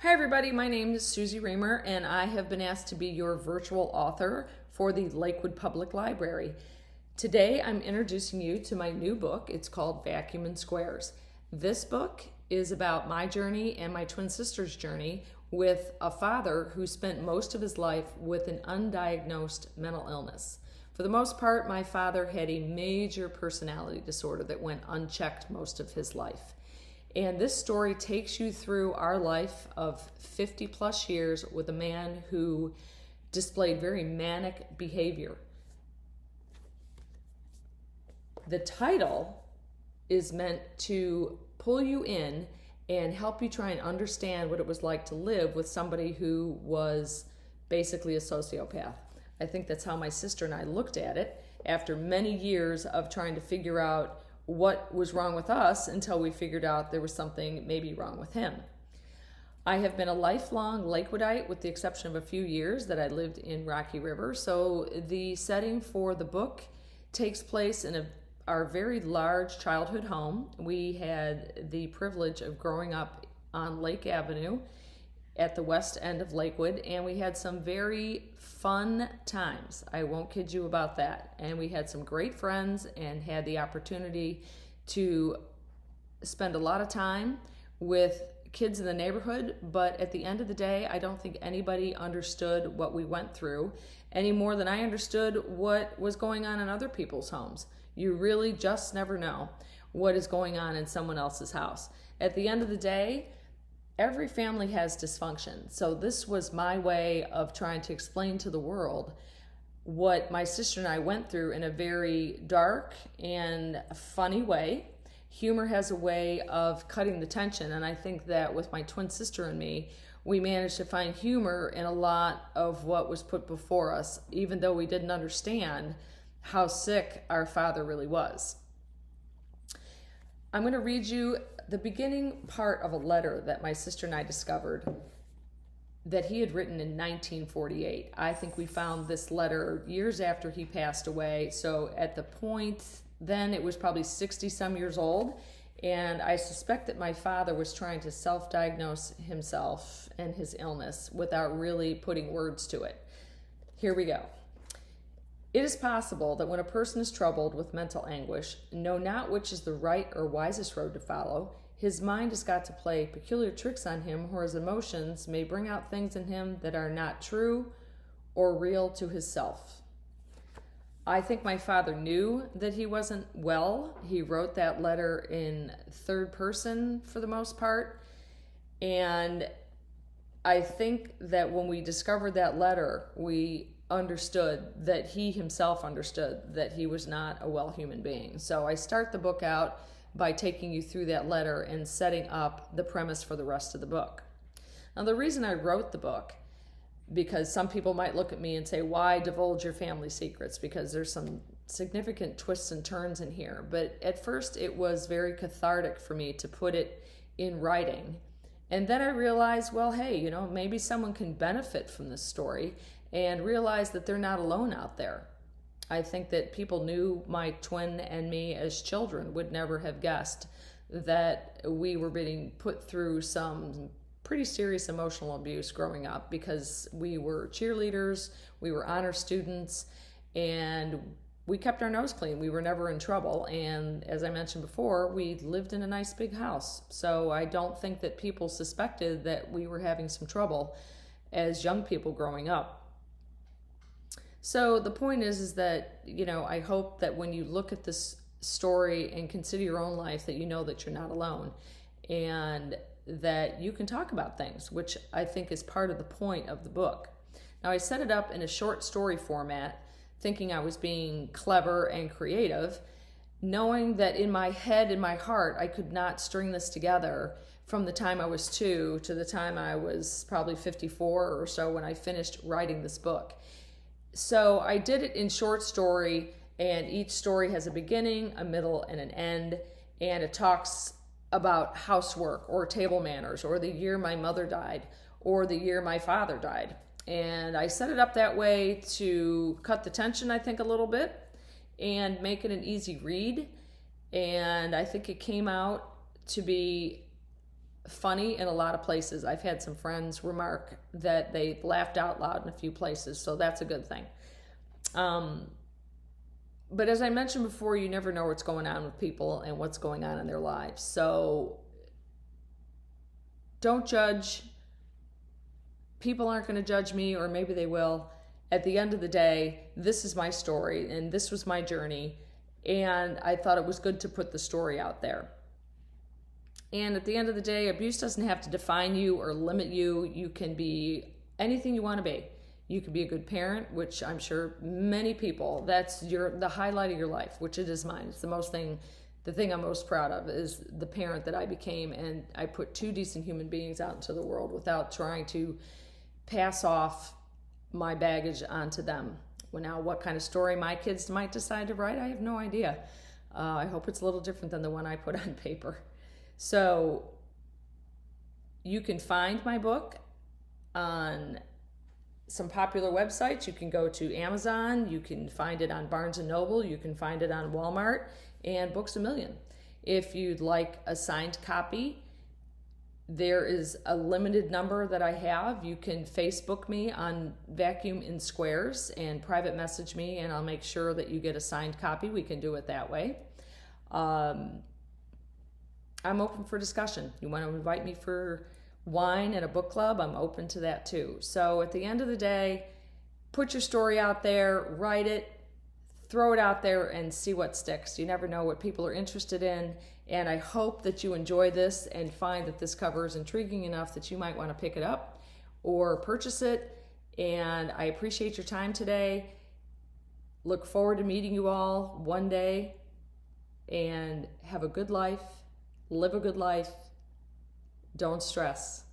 Hi everybody, my name is Suzy Remer and I have been asked to be your virtual author for the Lakewood Public Library. Today I'm introducing you to my new book. It's called Vacuum and Squares. This book is about my journey and my twin sister's journey with a father who spent most of his life with an undiagnosed mental illness. For the most part, my father had a major personality disorder that went unchecked most of his life. And this story takes you through our life of 50 plus years with a man who displayed very manic behavior. The title is meant to pull you in and help you try and understand what it was like to live with somebody who was basically a sociopath. I think that's how my sister and I looked at it after many years of trying to figure out what was wrong with us until we figured out there was something maybe wrong with him. I have been a lifelong Lakewoodite with the exception of a few years that I lived in Rocky River. So the setting for the book takes place in our very large childhood home. We had the privilege of growing up on Lake Avenue at the west end of Lakewood, and we had some very fun times. I won't kid you about that. And we had some great friends and had the opportunity to spend a lot of time with kids in the neighborhood, but at the end of the day, I don't think anybody understood what we went through any more than I understood what was going on in other people's homes. You really just never know what is going on in someone else's house. At the end of the day, every family has dysfunction. So this was my way of trying to explain to the world what my sister and I went through in a very dark and funny way. Humor has a way of cutting the tension, and I think that with my twin sister and me, we managed to find humor in a lot of what was put before us, even though we didn't understand how sick our father really was. I'm going to read you the beginning part of a letter that my sister and I discovered that he had written in 1948. I think we found this letter years after he passed away. So at the point then, it was probably 60 some years old. And I suspect that my father was trying to self-diagnose himself and his illness without really putting words to it. Here we go. It is possible that when a person is troubled with mental anguish, know not which is the right or wisest road to follow, his mind has got to play peculiar tricks on him, or his emotions may bring out things in him that are not true or real to his self. I think my father knew that he wasn't well. He wrote that letter in third person for the most part. And I think that when we discovered that letter, we understood that he himself understood that he was not a well human being. So I start the book out by taking you through that letter and setting up the premise for the rest of the book. Now, the reason I wrote the book, because some people might look at me and say, why divulge your family secrets? Because there's some significant twists and turns in here. But at first it was very cathartic for me to put it in writing. And then I realized, well, hey, maybe someone can benefit from this story and realize that they're not alone out there. I think that people knew my twin and me as children would never have guessed that we were being put through some pretty serious emotional abuse growing up, because we were cheerleaders, we were honor students, and we kept our nose clean. We were never in trouble. And as I mentioned before, we lived in a nice big house. So I don't think that people suspected that we were having some trouble as young people growing up. So the point is that, I hope that when you look at this story and consider your own life, that you know that you're not alone and that you can talk about things, which I think is part of the point of the book. Now, I set it up in a short story format, thinking I was being clever and creative, knowing that in my head, in my heart, I could not string this together from the time I was 2 to the time I was probably 54 or so when I finished writing this book. So I did it in short story, and each story has a beginning, a middle, and an end, and it talks about housework or table manners or the year my mother died or the year my father died. And I set it up that way to cut the tension, I think, a little bit and make it an easy read. And I think it came out to be funny in a lot of places. I've had some friends remark that they laughed out loud in a few places, so that's a good thing. But as I mentioned before, you never know what's going on with people and what's going on in their lives. So don't judge. People aren't going to judge me, or maybe they will. At the end of the day, this is my story, and this was my journey, and I thought it was good to put the story out there. And at the end of the day, abuse doesn't have to define you or limit you. You can be anything you want to be. You can be a good parent, which I'm sure many people, that's the highlight of your life, which it is mine. It's the thing I'm most proud of is the parent that I became, and I put 2 decent human beings out into the world without trying to pass off my baggage onto them. Well, now, what kind of story my kids might decide to write, I have no idea. I hope it's a little different than the one I put on paper. So you can find my book on some popular websites. You can go to Amazon. You can find it on Barnes & Noble. You can find it on Walmart and Books A Million. If you'd like a signed copy, there is a limited number that I have. You can Facebook me on Vacuum in Squares and private message me, and I'll make sure that you get a signed copy. We can do it that way. I'm open for discussion. You want to invite me for wine at a book club? I'm open to that too. So at the end of the day, put your story out there, write it, throw it out there, and see what sticks. You never know what people are interested in. And I hope that you enjoy this and find that this cover is intriguing enough that you might want to pick it up or purchase it. And I appreciate your time today. Look forward to meeting you all one day, and have a good life. Live a good life. Don't stress.